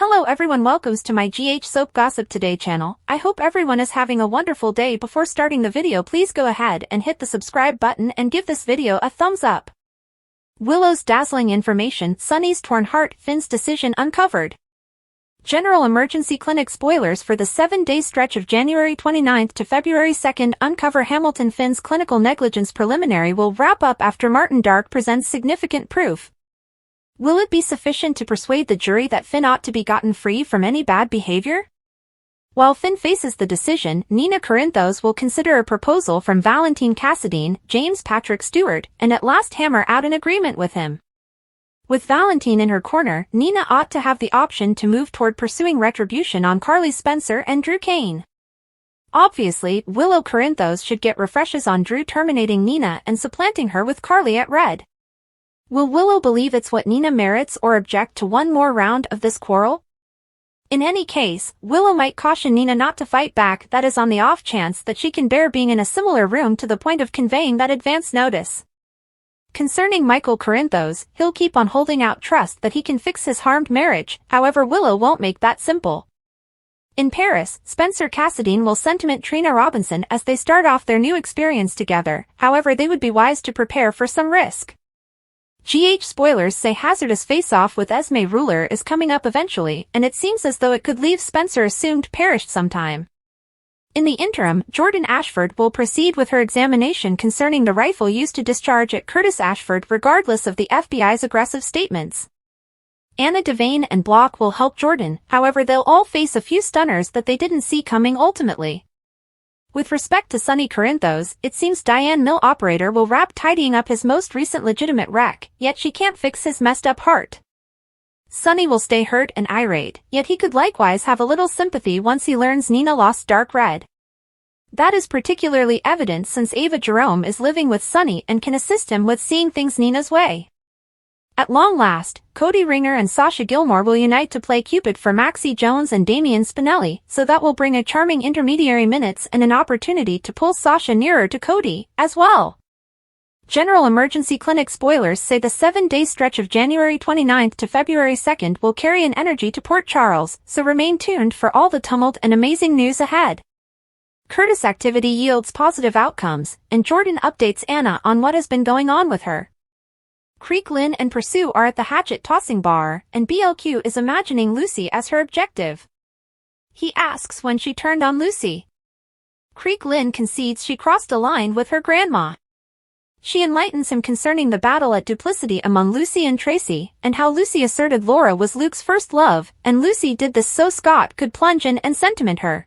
Hello everyone, welcome to my GH Soap Gossip Today channel. I hope everyone is having a wonderful day. Before starting the video, please go ahead and hit the subscribe button and give this video a thumbs up. Willow's dazzling information, Sonny's torn heart, Finn's decision uncovered. General Emergency Clinic spoilers for the 7-day stretch of January 29th to February 2nd uncover Hamilton Finn's clinical negligence preliminary will wrap up after Martin Dark presents significant proof. Will it be sufficient to persuade the jury that Finn ought to be gotten free from any bad behavior? While Finn faces the decision, Nina Corinthos will consider a proposal from Valentine Cassadine, James Patrick Stewart, and at last hammer out an agreement with him. With Valentine in her corner, Nina ought to have the option to move toward pursuing retribution on Carly Spencer and Drew Kane. Obviously, Willow Corinthos should get refreshes on Drew terminating Nina and supplanting her with Carly at Red. Will Willow believe it's what Nina merits or object to one more round of this quarrel? In any case, Willow might caution Nina not to fight back, that is on the off chance that she can bear being in a similar room to the point of conveying that advance notice. Concerning Michael Corinthos, he'll keep on holding out trust that he can fix his harmed marriage, however Willow won't make that simple. In Paris, Spencer Cassadine will sentiment Trina Robinson as they start off their new experience together, however they would be wise to prepare for some risk. GH spoilers say hazardous face-off with Esme Ruler is coming up eventually, and it seems as though it could leave Spencer assumed perished sometime. In the interim, Jordan Ashford will proceed with her examination concerning the rifle used to discharge at Curtis Ashford regardless of the FBI's aggressive statements. Anna Devane and Block will help Jordan, however they'll all face a few stunners that they didn't see coming ultimately. With respect to Sonny Corinthos, it seems Diane Mill Operator will wrap tidying up his most recent legitimate wreck, yet she can't fix his messed up heart. Sonny will stay hurt and irate, yet he could likewise have a little sympathy once he learns Nina lost Dark Red. That is particularly evident since Ava Jerome is living with Sonny and can assist him with seeing things Nina's way. At long last, Cody Ringer and Sasha Gilmore will unite to play Cupid for Maxie Jones and Damian Spinelli, so that will bring a charming intermediary minutes and an opportunity to pull Sasha nearer to Cody, as well. General Emergency Clinic spoilers say the 7-day stretch of January 29th to February 2nd will carry an energy to Port Charles, so remain tuned for all the tumult and amazing news ahead. Curtis activity yields positive outcomes, and Jordan updates Anna on what has been going on with her. Creek Lynn and Pursue are at the hatchet-tossing bar, and BLQ is imagining Lucy as her objective. He asks when she turned on Lucy. Creek Lynn concedes she crossed a line with her grandma. She enlightens him concerning the battle at Duplicity among Lucy and Tracy, and how Lucy asserted Laura was Luke's first love, and Lucy did this so Scott could plunge in and sentiment her.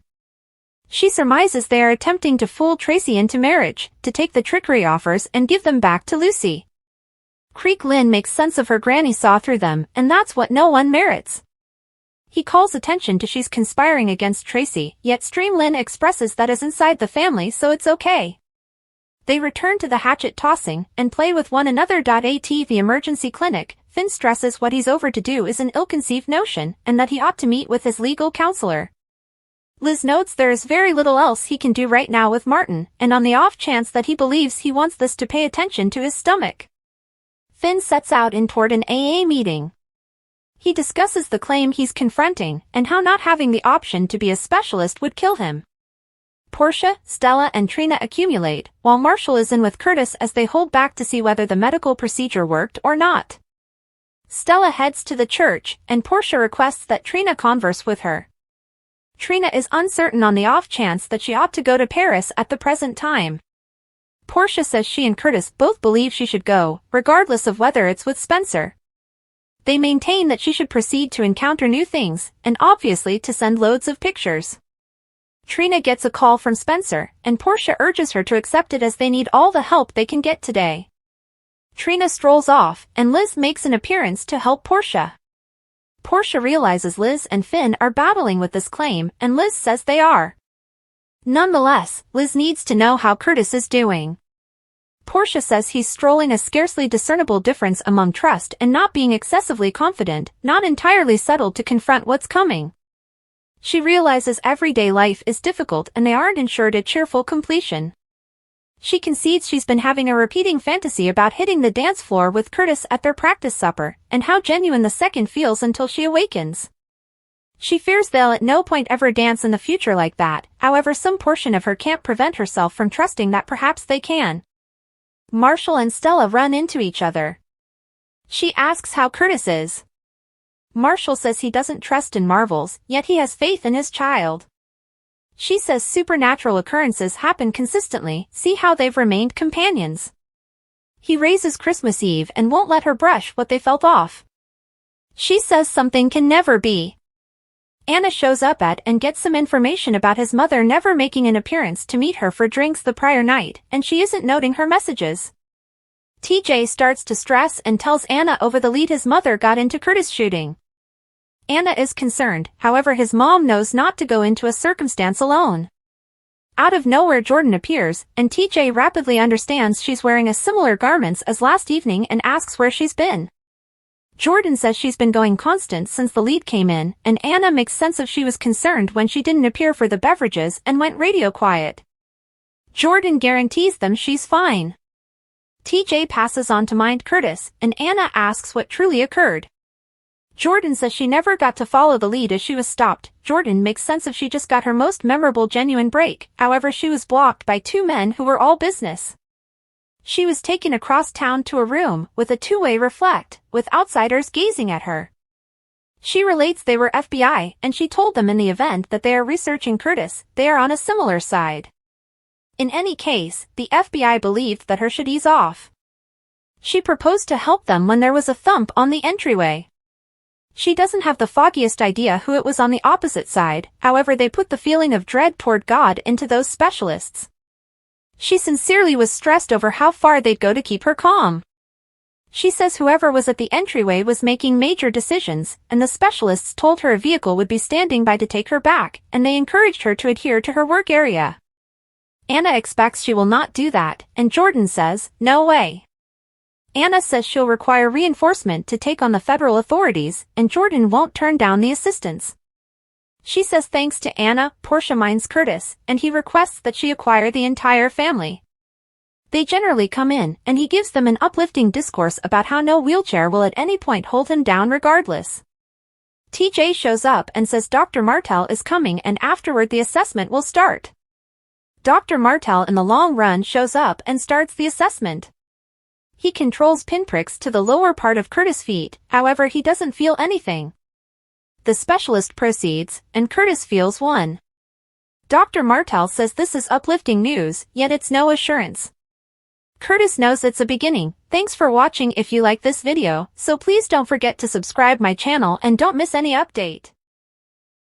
She surmises they are attempting to fool Tracy into marriage, to take the trickery offers and give them back to Lucy. Creek Lynn makes sense of her granny saw through them, and that's what no one merits. He calls attention to she's conspiring against Tracy, yet Stream Lynn expresses that is inside the family so it's okay. They return to the hatchet tossing, and play with one another. At the emergency clinic, Finn stresses what he's over to do is an ill-conceived notion, and that he ought to meet with his legal counselor. Liz notes there is very little else he can do right now with Martin, and on the off chance that he believes he wants this to pay attention to his stomach. Finn sets out in toward an AA meeting. He discusses the claim he's confronting, and how not having the option to be a specialist would kill him. Portia, Stella and Trina accumulate, while Marshall is in with Curtis as they hold back to see whether the medical procedure worked or not. Stella heads to the church, and Portia requests that Trina converse with her. Trina is uncertain on the off chance that she ought to go to Paris at the present time. Portia says she and Curtis both believe she should go, regardless of whether it's with Spencer. They maintain that she should proceed to encounter new things, and obviously to send loads of pictures. Trina gets a call from Spencer, and Portia urges her to accept it as they need all the help they can get today. Trina strolls off, and Liz makes an appearance to help Portia. Portia realizes Liz and Finn are battling with this claim, and Liz says they are. Nonetheless, Liz needs to know how Curtis is doing. Portia says he's strolling, a scarcely discernible difference among trust and not being excessively confident, not entirely settled to confront what's coming. She realizes everyday life is difficult and they aren't ensured a cheerful completion. She concedes she's been having a repeating fantasy about hitting the dance floor with Curtis at their practice supper, and how genuine the second feels until she awakens. She fears they'll at no point ever dance in the future like that, however some portion of her can't prevent herself from trusting that perhaps they can. Marshall and Stella run into each other. She asks how Curtis is. Marshall says he doesn't trust in marvels, yet he has faith in his child. She says supernatural occurrences happen consistently, see how they've remained companions. He raises Christmas Eve and won't let her brush what they felt off. She says something can never be. Anna shows up at and gets some information about his mother never making an appearance to meet her for drinks the prior night, and she isn't noting her messages. TJ starts to stress and tells Anna over the lead his mother got into Curtis shooting. Anna is concerned, however his mom knows not to go into a circumstance alone. Out of nowhere Jordan appears, and TJ rapidly understands she's wearing a similar garments as last evening and asks where she's been. Jordan says she's been going constant since the lead came in, and Anna makes sense of she was concerned when she didn't appear for the beverages and went radio quiet. Jordan guarantees them she's fine. TJ passes on to mind Curtis, and Anna asks what truly occurred. Jordan says she never got to follow the lead as she was stopped. Jordan makes sense of she just got her most memorable genuine break, however she was blocked by two men who were all business. She was taken across town to a room with a two-way reflect, with outsiders gazing at her. She relates they were FBI, and she told them in the event that they are researching Curtis, they are on a similar side. In any case, the FBI believed that her should ease off. She proposed to help them when there was a thump on the entryway. She doesn't have the foggiest idea who it was on the opposite side, however they put the feeling of dread toward God into those specialists. She sincerely was stressed over how far they'd go to keep her calm. She says whoever was at the entryway was making major decisions, and the specialists told her a vehicle would be standing by to take her back, and they encouraged her to adhere to her work area. Anna expects she will not do that, and Jordan says, no way. Anna says she'll require reinforcement to take on the federal authorities, and Jordan won't turn down the assistance. She says thanks to Anna, Portia minds Curtis, and he requests that she acquire the entire family. They generally come in, and he gives them an uplifting discourse about how no wheelchair will at any point hold him down regardless. TJ shows up and says Dr. Martell is coming and afterward the assessment will start. Dr. Martell in the long run shows up and starts the assessment. He controls pinpricks to the lower part of Curtis' feet, however he doesn't feel anything. The specialist proceeds, and Curtis feels one. Dr. Martell says this is uplifting news, yet it's no assurance. Curtis knows it's a beginning. Thanks for watching. If you like this video, so please don't forget to subscribe my channel and don't miss any update.